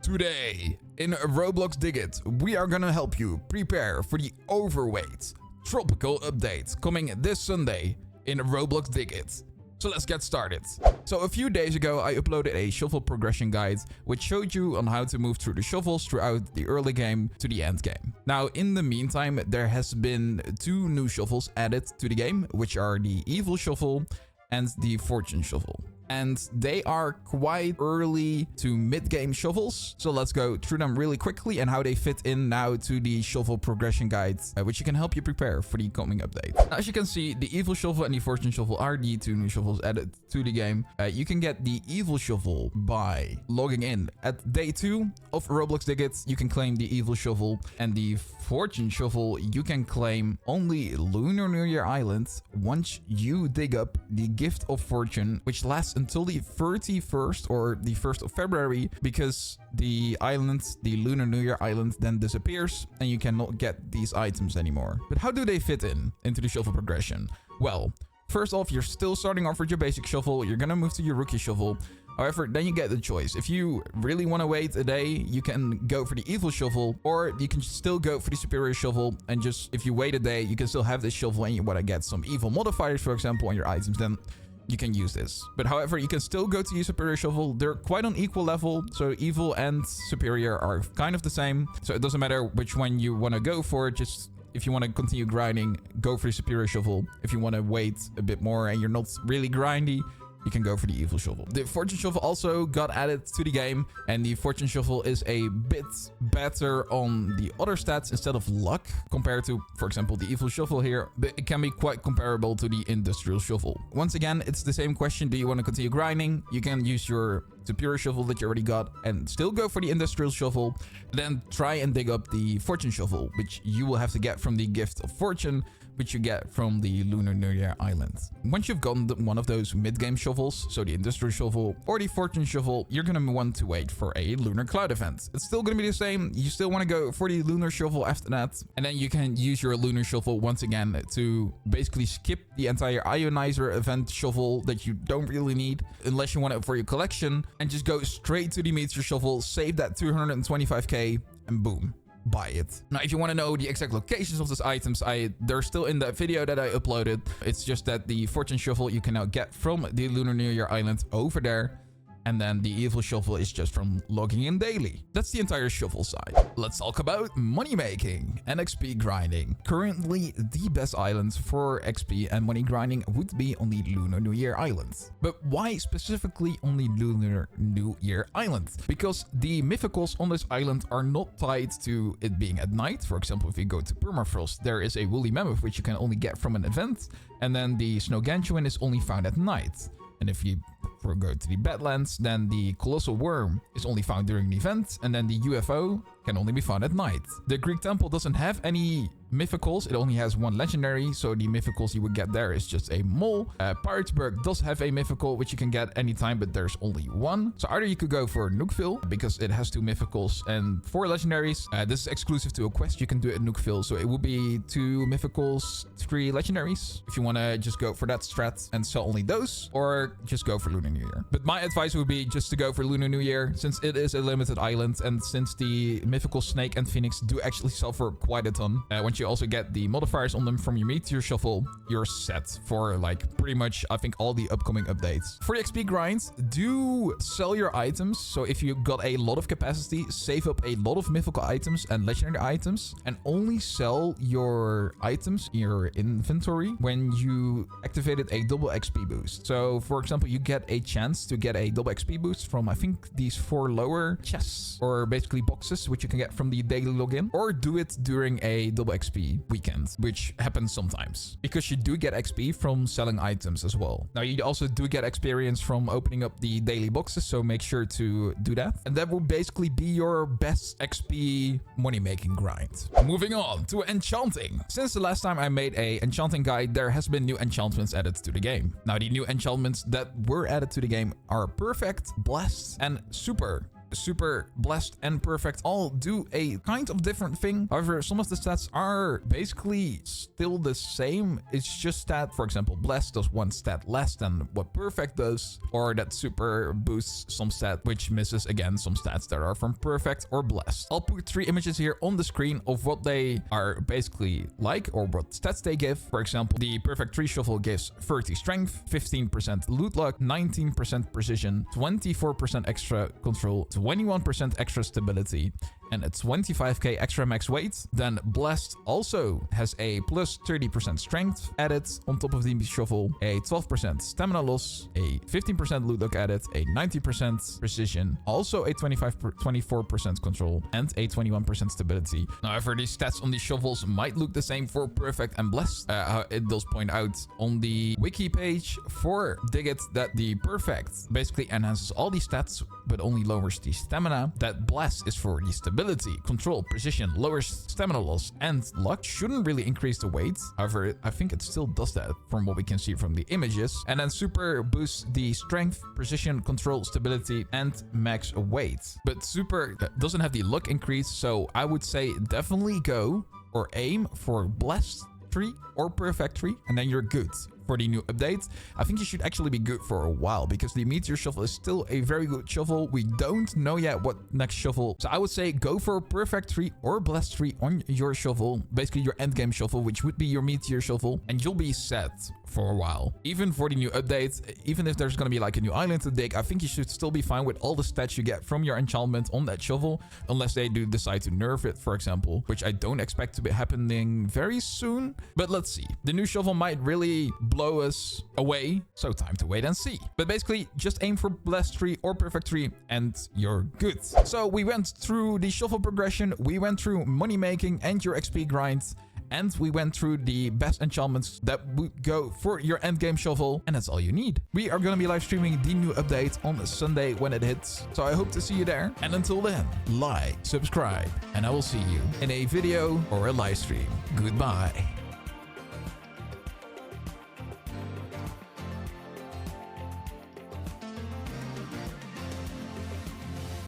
Today, in Roblox Dig It, we are gonna help you prepare for the overweight tropical update coming this Sunday in Roblox Dig It. So let's get started. So a few days ago, I uploaded a shuffle progression guide, which showed you on how to move through the shuffles throughout the early game to the end game. Now, in the meantime, there has been 2 new shuffles added to the game, which are the Evil Shuffle and the Fortune Shuffle. And they are quite early to mid-game shuffles. So let's go through them really quickly and how they fit in now to the shuffle progression guides, which can help you prepare for the coming update. Now, as you can see, the Evil Shuffle and the Fortune Shuffle are the 2 new shuffles added to the game. You can get the Evil Shuffle by logging in at day 2 of Roblox Dig It. You can claim the Evil Shuffle, and the Fortune Shuffle you can claim only Lunar New Year Island once you dig up the Gift of Fortune, which lasts until the 31st or the 1st of February, because the island, the Lunar New Year Island, then disappears and you cannot get these items anymore. But how do they fit into the shuffle progression? Well, first off, you're still starting off with your basic shuffle. You're gonna move to your rookie shuffle. However, then you get the choice. If you really want to wait a day, you can go for the Evil Shuffle, or you can still go for the Superior Shuffle, and just, if you wait a day, you can still have this shuffle and you want to get some evil modifiers, for example, on your items, then you can use this. But however, you can still go to your Superior Shuffle. They're quite on equal level, so Evil and Superior are kind of the same. So it doesn't matter which one you want to go for, just if you want to continue grinding, go for the Superior Shuffle. If you want to wait a bit more and you're not really grindy, you can go for the Evil Shuffle. The Fortune Shuffle also got added to the game, and the Fortune Shuffle is a bit better on the other stats instead of luck compared to, for example, the Evil Shuffle here, but it can be quite comparable to the Industrial Shuffle. Once again, it's the same question. Do you want to continue grinding? You can use your Superior Shuffle that you already got and still go for the Industrial Shuffle. Then try and dig up the Fortune Shuffle, which you will have to get from the Gift of Fortune, which you get from the Lunar New Year Island. Once you've gotten one of those mid-game shuffles, so the Industrial Shuffle or the Fortune Shuffle, you're going to want to wait for a Lunar Cloud event. It's still going to be the same. You still want to go for the Lunar Shuffle after that, and then you can use your Lunar Shuffle once again to basically skip the entire Ionizer event shuffle that you don't really need, unless you want it for your collection, and just go straight to the Meteor Shuffle, save that 225k, and boom, buy it. Now, if you want to know the exact locations of those items, they're still in that video that I uploaded. It's just that the Fortune Shuffle you can now get from the Lunar New Year Island over there, and then the Evil Shuffle is just from logging in daily. That's the entire shuffle side. Let's talk about money making and XP grinding. Currently, the best islands for XP and money grinding would be on the Lunar New Year Island. But why specifically on the Lunar New Year Island? Because the mythicals on this island are not tied to it being at night. For example, if you go to Permafrost, there is a woolly mammoth which you can only get from an event, and then the snow gantuan is only found at night. And if you go to the Badlands, then the Colossal Worm is only found during an event, and then the UFO can only be found at night. The Greek Temple doesn't have any mythicals, it only has 1 legendary, so the mythicals you would get there is just a mole. Piratesburg does have a mythical which you can get anytime, but there's only 1. So either you could go for Nookville, because it has 2 mythicals and 4 legendaries. This is exclusive to a quest, you can do it at Nookville, so it will be 2 mythicals, 3 legendaries, if you want to just go for that strat and sell only those, or just go for Lunar New Year. But my advice would be just to go for Lunar New Year, since it is a limited island, and since the mythical Snake and Phoenix do actually sell for quite a ton. Once you also get the modifiers on them from your Meteor Shuffle, you're set for like pretty much, I think, all the upcoming updates. For the XP grinds, do sell your items. So if you got a lot of capacity, save up a lot of mythical items and legendary items, and only sell your items in your inventory when you activated a double XP boost. So for example, you get a chance to get a double XP boost from, I think, these 4 lower chests, or basically boxes, which you can get from the daily login, or do it during a double XP weekend, which happens sometimes, because you do get XP from selling items as well. Now, you also do get experience from opening up the daily boxes, so make sure to do that. And that will basically be your best XP money-making grind. Moving on to enchanting. Since the last time I made a enchanting guide, there has been new enchantments added to the game. Now, the new enchantments that were added to the game are Perfect, Blessed, and Super. super, blessed, and perfect all do a kind of different thing. However, some of the stats are basically still the same. It's just that, for example, blessed does one stat less than what perfect does, or that super boosts some stat which misses again some stats that are from perfect or blessed. I'll put 3 images here on the screen of what they are basically like, or what stats they give. For example, the perfect tree shuffle gives 30 strength, 15% loot luck, 19% precision, 24% extra control, 21% extra stability, and a 25k extra max weight. Then blessed also has a plus 30% strength added on top of the shuffle, a 12% stamina loss, a 15% loot luck added, a 90% precision, also a 24% control, and a 21% stability. However, these stats on these shovels might look the same for perfect and blessed. It does point out on the wiki page for Dig It that the perfect basically enhances all these stats but only lowers the stamina. That blessed is for the stability, control, precision, lowers stamina loss, and luck. Shouldn't really increase the weight. However, I think it still does that from what we can see from the images. And then super boosts the strength, precision, control, stability, and max weight. But super doesn't have the luck increase, so I would say definitely go or aim for blessed tree or perfect tree, and then you're good for the new update. I think you should actually be good for a while because the meteor shuffle is still a very good shuffle. We don't know yet what next shuffle, so I would say go for a perfect tree or blessed tree on your shuffle, basically your end game shuffle, which would be your meteor shuffle, and you'll be set for a while. Even for the new update, even if there's going to be like a new island to dig, I think you should still be fine with all the stats you get from your enchantment on that shovel, unless they do decide to nerf it, for example, which I don't expect to be happening very soon. But let's see. The new shovel might really blow us away, so time to wait and see. But basically, just aim for blessed tree or perfect tree and you're good. So we went through the shuffle progression, we went through money making and your XP grind, and we went through the best enchantments that would go for your endgame shuffle, and that's all you need. We are going to be live streaming the new update on Sunday when it hits, so I hope to see you there. And until then, like, subscribe, and I will see you in a video or a live stream. Goodbye.